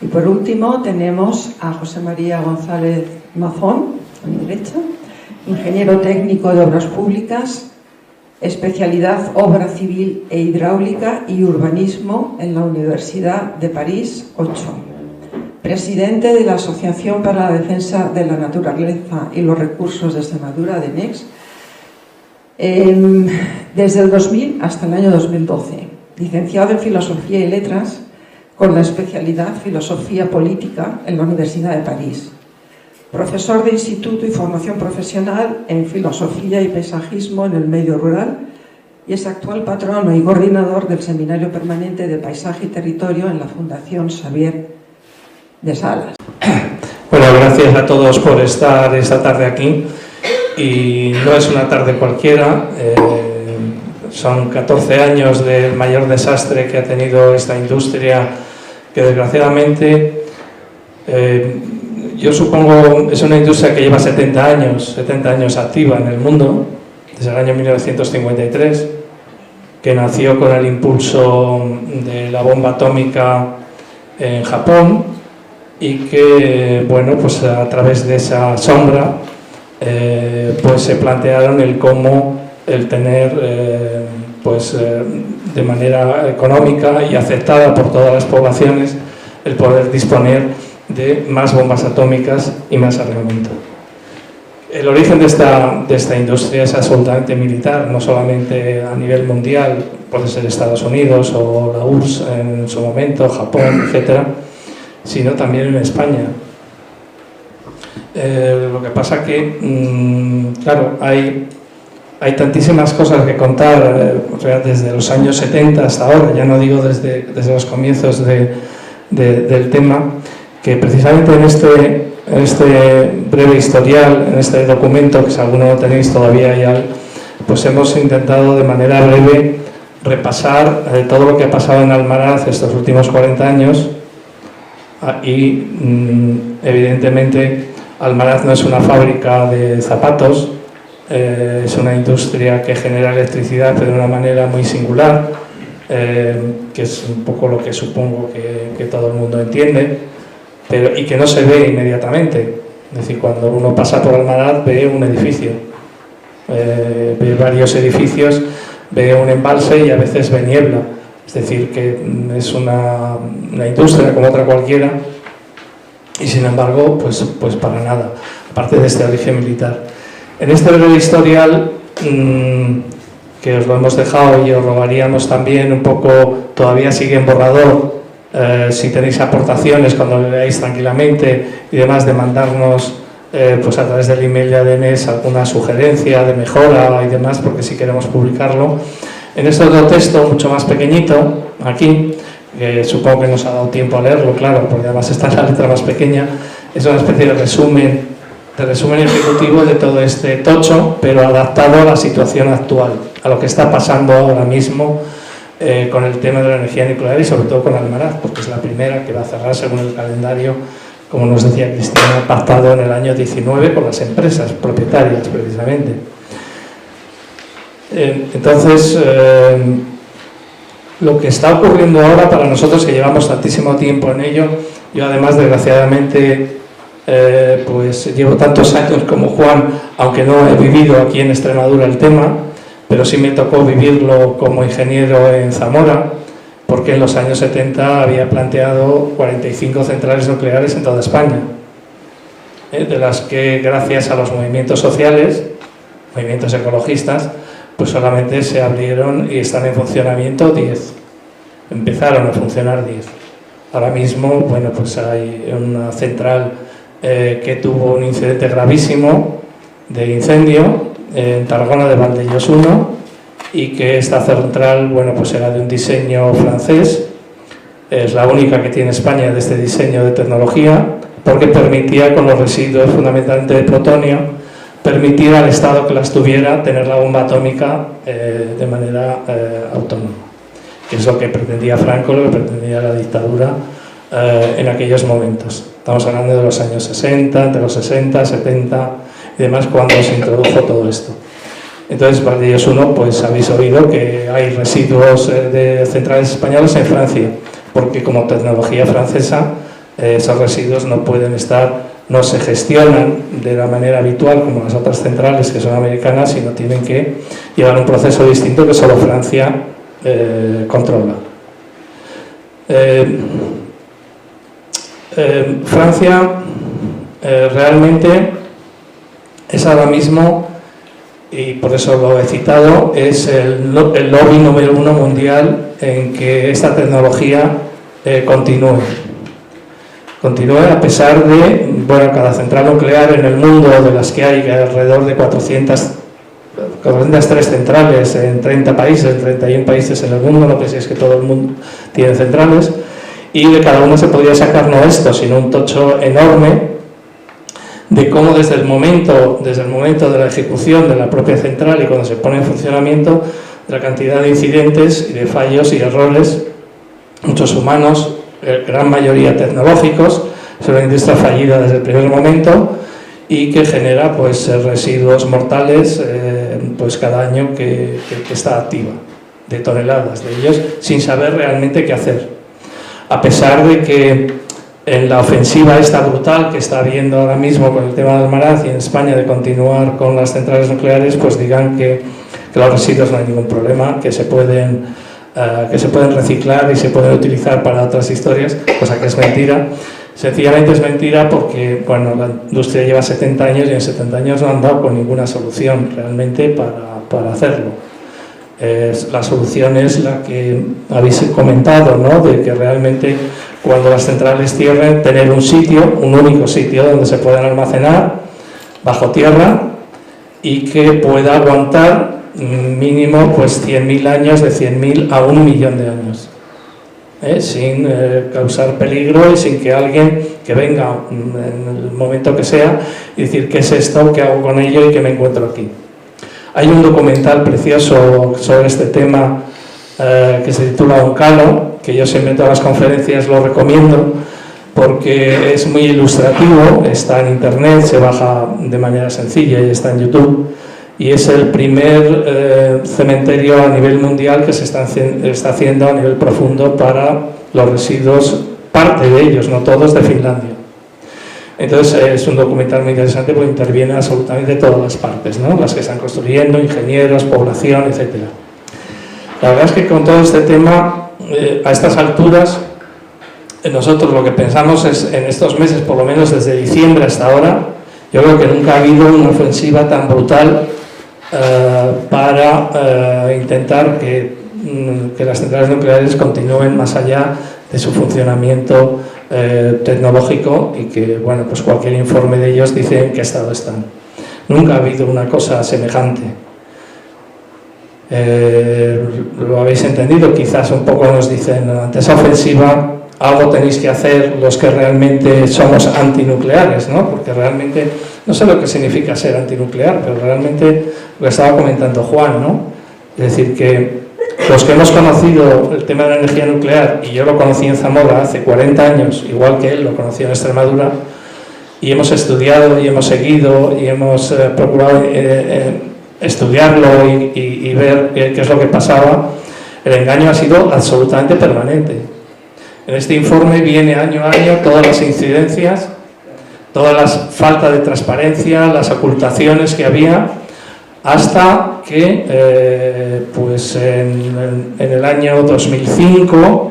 Y por último tenemos a José María González Mazón, a mi derecha, ingeniero técnico de obras públicas, especialidad obra civil e hidráulica y urbanismo en la Universidad de París 8, presidente de la Asociación para la Defensa de la Naturaleza y los Recursos de Extremadura, ADENEX, desde el 2000 hasta el año 2012, licenciado en Filosofía y Letras con la especialidad Filosofía Política en la Universidad de París, profesor de instituto y formación profesional en Filosofía y Paisajismo en el medio rural y es actual patrono y coordinador del Seminario Permanente de Paisaje y Territorio en la Fundación Xavier de Salas. Bueno, gracias a todos por estar esta tarde aquí. Y no es una tarde cualquiera, son 14 años del mayor desastre que ha tenido esta industria, que desgraciadamente, yo supongo, es una industria que lleva 70 años activa en el mundo, desde el año 1953, que nació con el impulso de la bomba atómica en Japón y que, bueno, pues a través de esa sombra, pues se plantearon el cómo el tener de manera económica y aceptada por todas las poblaciones el poder disponer de más bombas atómicas y más armamento. El origen de esta industria es absolutamente militar, no solamente a nivel mundial, puede ser Estados Unidos o la URSS en su momento, Japón, etcétera, sino también en España. Lo que pasa que, claro, hay tantísimas cosas que contar desde los años 70 hasta ahora, ya no digo desde los comienzos del tema, que precisamente en este breve historial, en este documento, que si alguno lo tenéis todavía ya, pues hemos intentado de manera breve repasar todo lo que ha pasado en Almaraz estos últimos 40 años y, evidentemente, Almaraz no es una fábrica de zapatos, es una industria que genera electricidad pero de una manera muy singular, que es un poco lo que supongo que todo el mundo entiende, y que no se ve inmediatamente. Es decir, cuando uno pasa por Almaraz ve un edificio, ve varios edificios, ve un embalse y a veces ve niebla. Es decir, que es una industria como otra cualquiera. Y sin embargo, pues para nada, aparte de este origen militar. En este breve historial, que os lo hemos dejado y os robaríamos también un poco, todavía sigue en borrador, si tenéis aportaciones cuando lo leáis tranquilamente y demás, de mandarnos pues a través del email de ADENEX alguna sugerencia de mejora y demás, porque si queremos publicarlo. En este otro texto, mucho más pequeñito, aquí, que supongo que nos ha dado tiempo a leerlo, claro, porque además está la letra más pequeña, es una especie de resumen ejecutivo de todo este tocho, pero adaptado a la situación actual, a lo que está pasando ahora mismo con el tema de la energía nuclear y sobre todo con Almaraz, porque es la primera que va a cerrar según el calendario, como nos decía Cristina, pactado en el año 19 con las empresas propietarias, precisamente. Entonces, lo que está ocurriendo ahora para nosotros, que llevamos tantísimo tiempo en ello, yo además desgraciadamente pues llevo tantos años como Juan, aunque no he vivido aquí en Extremadura el tema, pero sí me tocó vivirlo como ingeniero en Zamora, porque en los años 70 había planteado 45 centrales nucleares en toda España, de las que gracias a los movimientos sociales, movimientos ecologistas, pues solamente se abrieron y están en funcionamiento 10. Empezaron a funcionar 10. Ahora mismo, bueno, pues hay una central que tuvo un incidente gravísimo de incendio en Tarragona de Valdellos 1 y que esta central, bueno, pues era de un diseño francés, es la única que tiene España de este diseño de tecnología, porque permitía con los residuos fundamentalmente de plutonio, permitir al Estado que las tuviera tener la bomba atómica de manera autónoma, que es lo que pretendía Franco, lo que pretendía la dictadura en aquellos momentos. Estamos hablando de los años 60, entre los 60, 70 y demás, cuando se introdujo todo esto. Entonces, Valdellos 1, pues habéis oído que hay residuos de centrales españolas en Francia, porque como tecnología francesa esos residuos no se gestionan de la manera habitual como las otras centrales que son americanas, sino tienen que llevar un proceso distinto que solo Francia controla. Francia realmente es ahora mismo, y por eso lo he citado, es el lobby número 1 mundial en que esta tecnología continúe a pesar de, bueno, cada central nuclear en el mundo, de las que hay alrededor de 403 centrales en 30 países, en 31 países en el mundo, no penséis que todo el mundo tiene centrales, y de cada una se podría sacar no esto, sino un tocho enorme de cómo desde el momento de la ejecución de la propia central y cuando se pone en funcionamiento, la cantidad de incidentes y de fallos y errores, muchos humanos, gran mayoría tecnológicos, es una industria fallida desde el primer momento y que genera pues residuos mortales pues cada año que está activa, de toneladas de ellos, sin saber realmente qué hacer. A pesar de que en la ofensiva esta brutal que está habiendo ahora mismo con el tema de Almaraz y en España de continuar con las centrales nucleares, pues digan que los residuos no hay ningún problema, que se pueden reciclar y se pueden utilizar para otras historias, cosa que es mentira. Sencillamente es mentira porque, bueno, la industria lleva 70 años y en 70 años no han dado con ninguna solución realmente para hacerlo. La solución es la que habéis comentado, ¿no? De que realmente cuando las centrales cierren, tener un único sitio donde se puedan almacenar bajo tierra y que pueda aguantar mínimo pues 100.000 años, de 100.000 a 1 millón de años, sin causar peligro y sin que alguien que venga en el momento que sea y decir ¿qué es esto? ¿Qué hago con ello? ¿Y qué me encuentro aquí? Hay un documental precioso sobre este tema que se titula Oncalo, que yo siempre en todas las conferencias lo recomiendo porque es muy ilustrativo, está en internet, se baja de manera sencilla y está en YouTube, y es el primer cementerio a nivel mundial que se está haciendo a nivel profundo para los residuos, parte de ellos, no todos, de Finlandia. Entonces es un documental muy interesante porque interviene absolutamente todas las partes, ¿no? Las que están construyendo, ingenieros, población, etc. La verdad es que con todo este tema, a estas alturas, nosotros lo que pensamos es, en estos meses, por lo menos desde diciembre hasta ahora, yo creo que nunca ha habido una ofensiva tan brutal para intentar que las centrales nucleares continúen más allá de su funcionamiento tecnológico y que, bueno, pues cualquier informe de ellos dice en qué estado están. Nunca ha habido una cosa semejante. Lo habéis entendido, quizás un poco nos dicen ante esa ofensiva algo tenéis que hacer los que realmente somos antinucleares, ¿no? Porque realmente, no sé lo que significa ser antinuclear, pero realmente lo estaba comentando Juan, ¿no? Es decir, que los que hemos conocido el tema de la energía nuclear, y yo lo conocí en Zamora hace 40 años, igual que él lo conoció en Extremadura, y hemos estudiado y hemos seguido y hemos procurado estudiarlo y ver qué es lo que pasaba, el engaño ha sido absolutamente permanente. En este informe viene año a año todas las incidencias, todas las faltas de transparencia, las ocultaciones que había, hasta que pues en el año 2005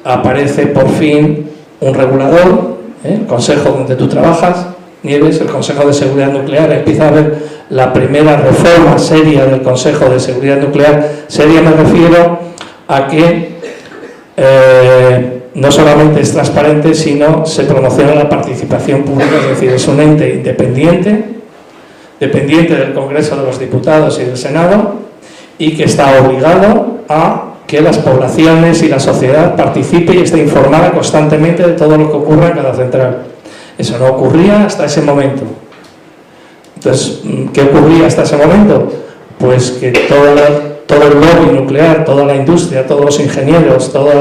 aparece por fin un regulador, el consejo donde tú trabajas, Nieves, el Consejo de Seguridad Nuclear. Empieza a haber la primera reforma seria del Consejo de Seguridad Nuclear. Seria me refiero a que no solamente es transparente, sino se promociona la participación pública, es decir, es un ente independiente, dependiente del Congreso de los Diputados y del Senado, y que está obligado a que las poblaciones y la sociedad participe y esté informada constantemente de todo lo que ocurra en cada central. Eso no ocurría hasta ese momento. Entonces, ¿qué ocurría hasta ese momento? Pues que todo el lobby nuclear, toda la industria, todos los ingenieros, todo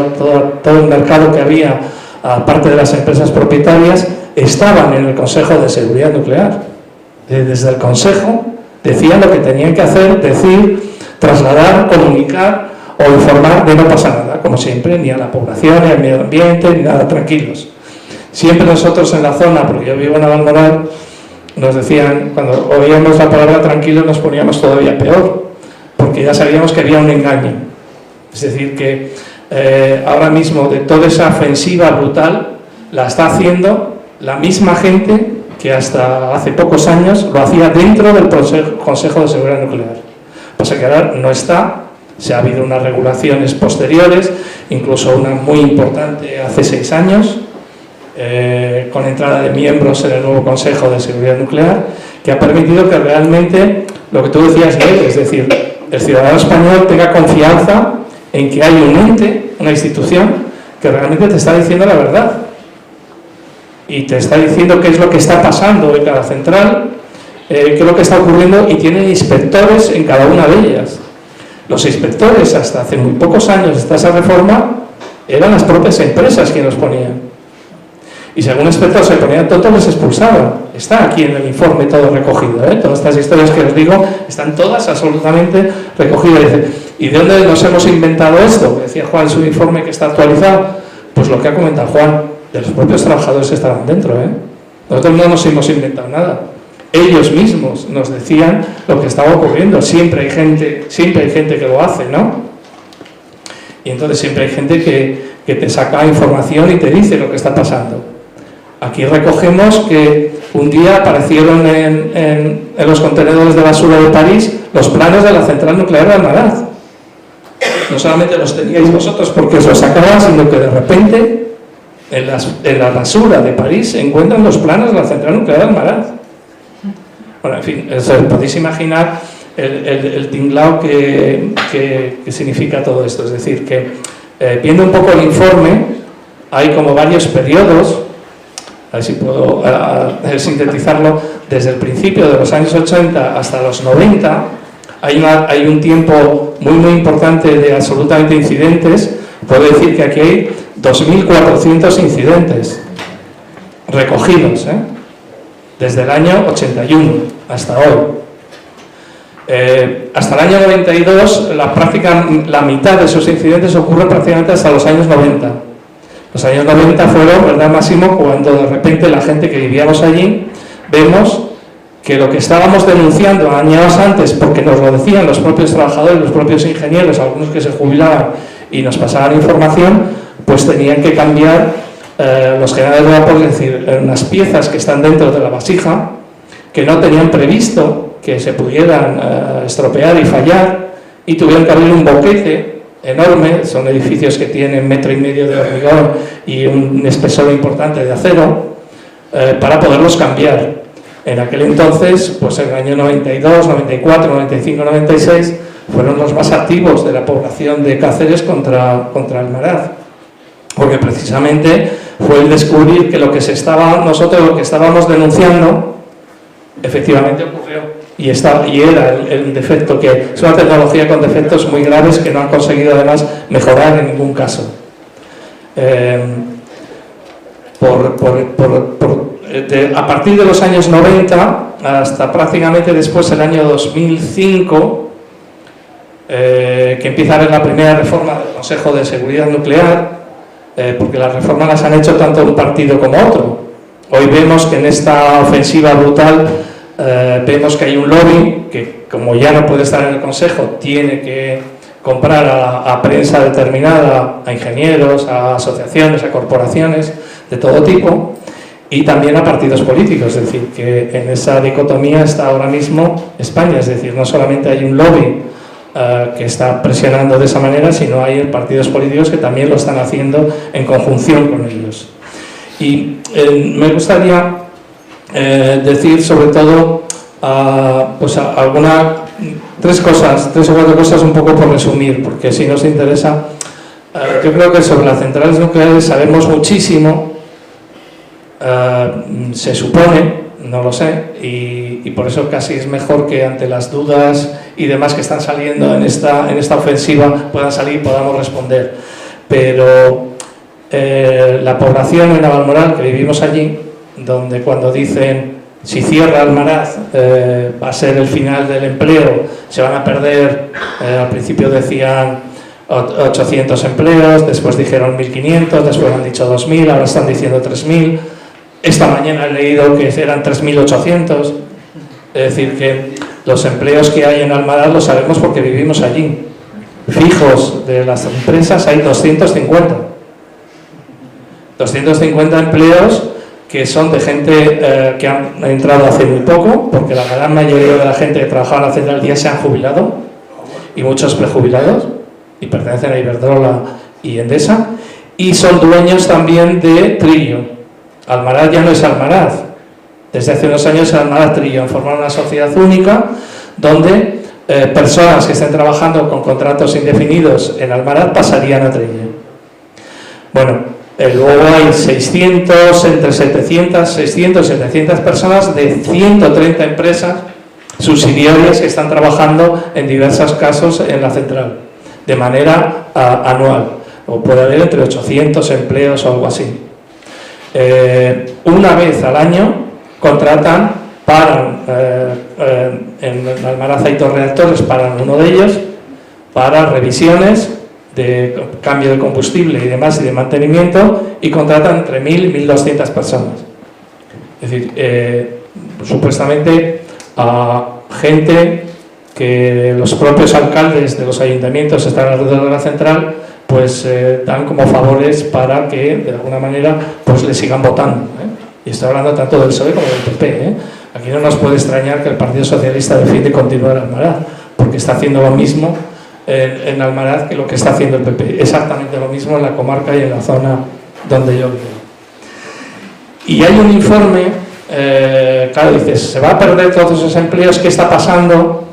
el mercado que había, aparte de las empresas propietarias, estaban en el Consejo de Seguridad Nuclear. Desde el Consejo decían lo que tenían que hacer, decir, trasladar, comunicar o informar de no pasa nada, como siempre, ni a la población, ni al medio ambiente, ni nada, tranquilos. Siempre nosotros en la zona, porque yo vivo en Navalmoral, nos decían, cuando oíamos la palabra tranquilo nos poníamos todavía peor, porque ya sabíamos que había un engaño. Es decir, que ahora mismo de toda esa ofensiva brutal la está haciendo la misma gente que hasta hace pocos años lo hacía dentro del Consejo de Seguridad Nuclear. Pasa que ahora no está, ha habido unas regulaciones posteriores, incluso una muy importante hace 6 años, con entrada de miembros en el nuevo Consejo de Seguridad Nuclear, que ha permitido que realmente, lo que tú decías, es decir, el ciudadano español tenga confianza en que hay un ente, una institución, que realmente te está diciendo la verdad y te está diciendo qué es lo que está pasando en cada central, qué es lo que está ocurriendo, y tienen inspectores en cada una de ellas. Los inspectores, hasta hace muy pocos años, hasta esa reforma, eran las propias empresas quienes los ponían. Y si algún inspector se ponía tonto, les expulsaban. Está aquí en el informe todo recogido, ¿eh? Todas estas historias que os digo están todas absolutamente recogidas. ¿Y de dónde nos hemos inventado esto? Decía Juan en su informe, que está actualizado. Pues lo que ha comentado Juan, de los propios trabajadores que estaban dentro, ¿eh? Nosotros no nos hemos inventado nada. Ellos mismos nos decían lo que estaba ocurriendo. Siempre hay gente que lo hace, ¿no? Y entonces siempre hay gente que te saca información y te dice lo que está pasando. Aquí recogemos que un día aparecieron en los contenedores de basura de París los planos de la central nuclear de Almaraz. No solamente los teníais vosotros porque os los sacaban, sino que de repente en la basura de París se encuentran los planos de la central nuclear de Almaraz. Bueno, en fin, podéis imaginar el tinglao que significa todo esto. Es decir, que viendo un poco el informe, hay como varios periodos. A ver si puedo sintetizarlo. Desde el principio de los años 80 hasta los 90 hay un tiempo muy importante de absolutamente incidentes. Puedo decir que aquí hay 2.400 incidentes recogidos, desde el año 81 hasta hoy. Hasta el año 92 la mitad de esos incidentes ocurren prácticamente hasta los años 90. Los años 90 fueron, ¿verdad, Máximo?, cuando de repente la gente que vivíamos allí vemos que lo que estábamos denunciando años antes, porque nos lo decían los propios trabajadores, los propios ingenieros, algunos que se jubilaban y nos pasaban información, pues tenían que cambiar los generadores de vapor, es decir, unas piezas que están dentro de la vasija, que no tenían previsto que se pudieran estropear y fallar, y tuvieron que abrir un boquete enorme. Son edificios que tienen 1,5 metros de hormigón y un espesor importante de acero, para poderlos cambiar. En aquel entonces, pues en el año 92, 94, 95, 96, fueron los más activos de la población de Cáceres contra Almaraz, porque precisamente fue el descubrir que nosotros lo que estábamos denunciando efectivamente ocurrió. Y era el defecto, que es una tecnología con defectos muy graves que no han conseguido además mejorar en ningún caso. A partir de los años 90 hasta prácticamente después el año 2005, que empieza a haber la primera reforma del Consejo de Seguridad Nuclear, porque las reformas las han hecho tanto un partido como otro. Hoy vemos que en esta ofensiva brutal vemos que hay un lobby que, como ya no puede estar en el Consejo, tiene que comprar a prensa determinada, a ingenieros, a asociaciones, a corporaciones de todo tipo, y también a partidos políticos. Es decir, que en esa dicotomía está ahora mismo España. Es decir, no solamente hay un lobby que está presionando de esa manera, sino hay partidos políticos que también lo están haciendo en conjunción con ellos. Y me gustaría decir sobre todo tres o cuatro cosas un poco por resumir, porque si nos interesa, yo creo que sobre las centrales nucleares sabemos muchísimo, se supone, no lo sé, y por eso casi es mejor que ante las dudas y demás que están saliendo en esta ofensiva puedan salir y podamos responder. Pero la población en Navalmoral, que vivimos allí, donde cuando dicen si cierra Almaraz va a ser el final del empleo, se van a perder, al principio decían 800 empleos, después dijeron 1.500, después han dicho 2.000, ahora están diciendo 3.000. Esta mañana he leído que eran 3.800. Es decir, que los empleos que hay en Almaraz los sabemos porque vivimos allí. Fijos de las empresas hay 250. 250 empleos que son de gente que han entrado hace muy poco, porque la gran mayoría de la gente que trabajaba en la central ya se han jubilado, y muchos prejubilados, y pertenecen a Iberdrola y Endesa, y son dueños también de Trillo. Almaraz ya no es Almaraz. Desde hace unos años Almaraz Trillo han formado una sociedad única donde personas que estén trabajando con contratos indefinidos en Almaraz pasarían a Trillo. Bueno, luego hay 600, entre 600 y 700 personas de 130 empresas subsidiarias que están trabajando en diversos casos en la central, de manera anual, o puede haber entre 800 empleos o algo así. Una vez al año contratan, en Almaraz hay 2 reactores, paran uno de ellos para revisiones de cambio de combustible y demás y de mantenimiento, y contratan entre 1.000 y 1.200 personas. Es decir, supuestamente a gente que los propios alcaldes de los ayuntamientos están alrededor de la central, pues dan como favores para que de alguna manera pues le sigan votando, Y estoy hablando tanto del PSOE como del PP, Aquí no nos puede extrañar que el Partido Socialista defiende continuar Almaraz, porque está haciendo lo mismo en Almaraz que lo que está haciendo el PP, exactamente lo mismo en la comarca y en la zona donde yo vivo. Y hay un informe, claro, dices, se va a perder todos esos empleos, ¿qué está pasando?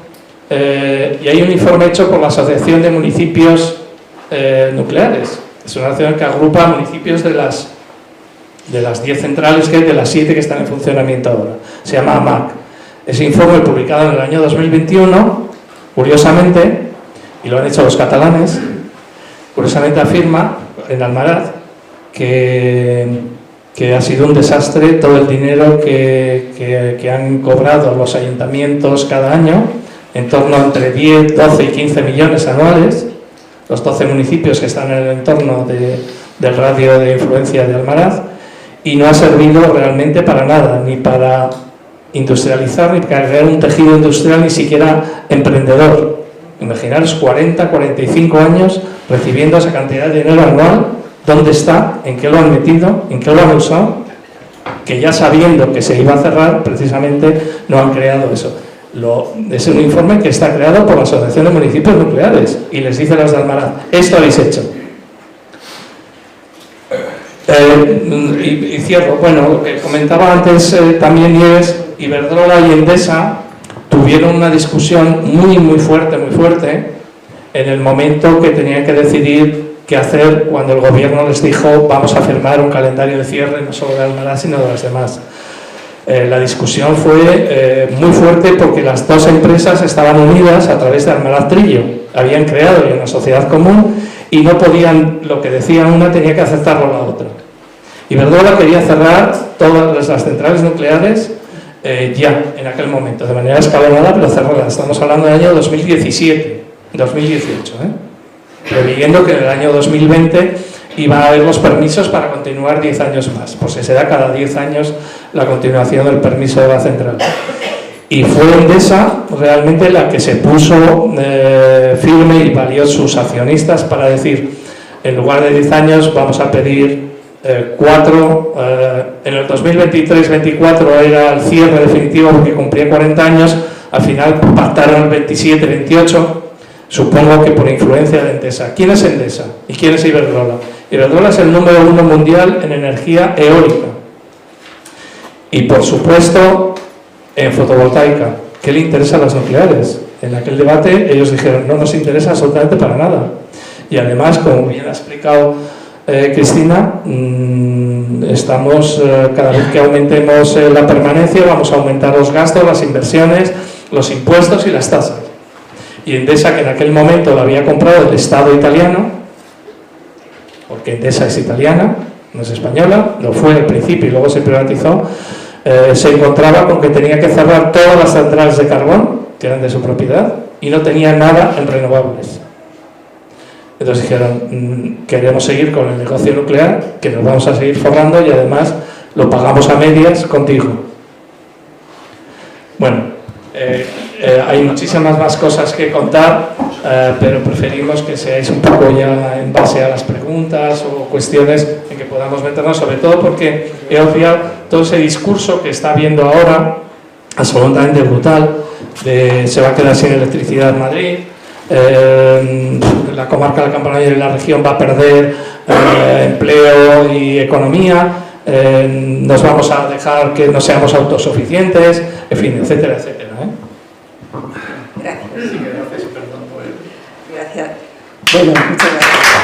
Y hay un informe hecho por la Asociación de Municipios Nucleares. Es una asociación que agrupa municipios de las 10 centrales, que hay de las 7 que están en funcionamiento ahora. Se llama AMAC. Ese informe, publicado en el año 2021, curiosamente, y lo han hecho los catalanes, curiosamente afirma en Almaraz que ha sido un desastre todo el dinero que han cobrado los ayuntamientos cada año, en torno a entre 10, 12 y 15 millones anuales, los 12 municipios que están en el entorno del radio de influencia de Almaraz, y no ha servido realmente para nada, ni para industrializar, ni para crear un tejido industrial, ni siquiera emprendedor. Imaginaros 40, 45 años recibiendo esa cantidad de dinero anual. ¿Dónde está? ¿En qué lo han metido? ¿En qué lo han usado? Que ya sabiendo que se iba a cerrar, precisamente no han creado eso. Es un informe que está creado por la Asociación de Municipios Nucleares, y les dice a los de Almaraz, esto habéis hecho. Y cierro. Bueno, lo que comentaba antes también, Nieves, Iberdrola y Endesa tuvieron una discusión muy fuerte en el momento que tenían que decidir qué hacer, cuando el gobierno les dijo vamos a firmar un calendario de cierre no solo de Almaraz sino de las demás. La discusión fue muy fuerte porque las dos empresas estaban unidas a través de Almaraz Trillo, habían creado una sociedad común y no podían, lo que decía una tenía que aceptarlo la otra. Iberdrola quería cerrar todas las centrales nucleares ya, en aquel momento, de manera escalonada, pero cerrada. Estamos hablando del año 2017, 2018, previendo que en el año 2020 iba a haber los permisos para continuar 10 años más, pues se da cada 10 años la continuación del permiso de la central. Y fue Endesa realmente la que se puso firme y valió sus accionistas para decir, en lugar de 10 años vamos a pedir 4, en el 2023-24 era el cierre definitivo porque cumplía 40 años, al final pactaron el 27-28, supongo que por influencia de Endesa. ¿Quién es Endesa? ¿Y quién es Iberdrola? Iberdrola es el número 1 mundial en energía eólica y por supuesto en fotovoltaica. ¿Qué le interesa a las nucleares? En aquel debate ellos dijeron no nos interesa absolutamente para nada, y además, como bien ha explicado Cristina, estamos cada vez que aumentemos la permanencia vamos a aumentar los gastos, las inversiones, los impuestos y las tasas. Y Endesa, que en aquel momento lo había comprado el Estado italiano, porque Endesa es italiana, no es española, lo fue al principio y luego se privatizó, se encontraba con que tenía que cerrar todas las centrales de carbón que eran de su propiedad y no tenía nada en renovables. Entonces dijeron, queremos seguir con el negocio nuclear, que nos vamos a seguir forrando y además lo pagamos a medias contigo. Bueno, hay muchísimas más cosas que contar, pero preferimos que seáis un poco ya en base a las preguntas o cuestiones en que podamos meternos, sobre todo porque he obviado todo ese discurso que está habiendo ahora, absolutamente brutal, de se va a quedar sin electricidad Madrid, la comarca del Campanario y la región va a perder empleo y economía, nos vamos a dejar que no seamos autosuficientes, en fin, etcétera, etcétera. Gracias. Sí, gracias y perdón por el... Gracias. Bueno, muchas gracias.